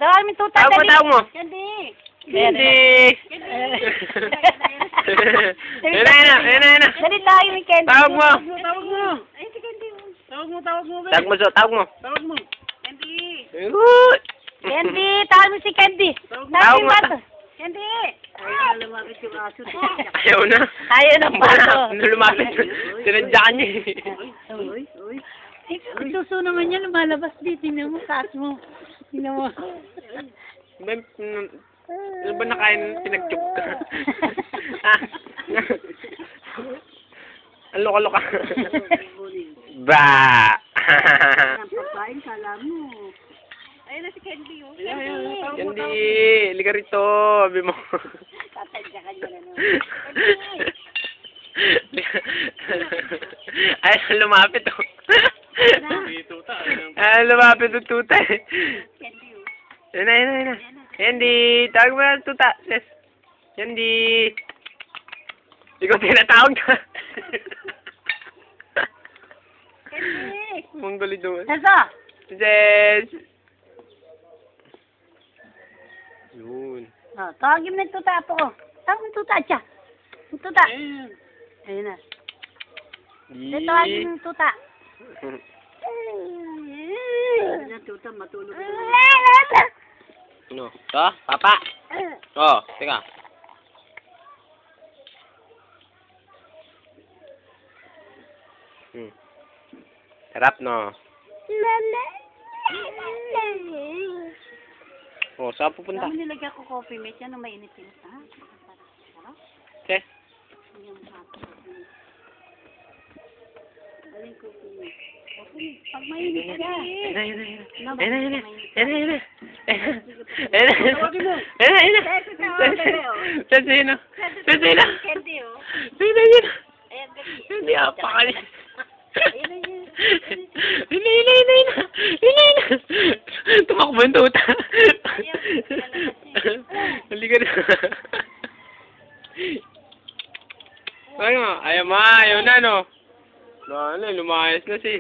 Tawag mo tuta, Tawag mo, dali. tawag mo. Candy. Candy. Ayun na. Dali tayo ni Candy. Tawag mo. Tawag mo. Ay, si Candy. Tawag mo, tawag mo. Tawag mo, tawag mo. Tawag mo. Candy. Ayun. Candy, tawag mo si Candy. Tawag mo. Tawag mo bato. Candy. Ay, lumapit yung aso. Ayaw na. Ayaw ng bato. Nung lumapit, sinadya niya Uy, uy. Ay, suso naman yan, lumalabas dito. Tingnan mo, taas mo. Tingnan mo. Ano ba nakain pinag-tube ka? Ang loka-loka. Ba! Ang pagkain, kala mo. Ayun na si Candy, oh. Candy, liga rito, sabi mo. Tatadya ka niya na. Ay, lumapit oh. Ay, lumapit ang tuta eh. Candy, oh. Yan na. Candy, tawag mo na ang tuta. Yes. Candy. Ikaw tinatawag ka. Candy. Mongoli doon. Sasa. Yes. Yun. Oh, tawagin mo ng tuta po ko. Tawag mo ng tuta, siya. Yung tuta. Ayun na. Tawagin mo ng tuta. Yan, tuta, matulog. Ano? Ito? Papa? Oh, teka. Sarap, no? Oh, saan pupunta? Saan mo nilagyan ko coffee mate? Yan ang mainit-init, ha? Yes. Yung pag mainit ka. Candy, oh. Hindi apakali. Tumakbo yung tuta. Halika na. Ayaw na, no? Lumayas na si.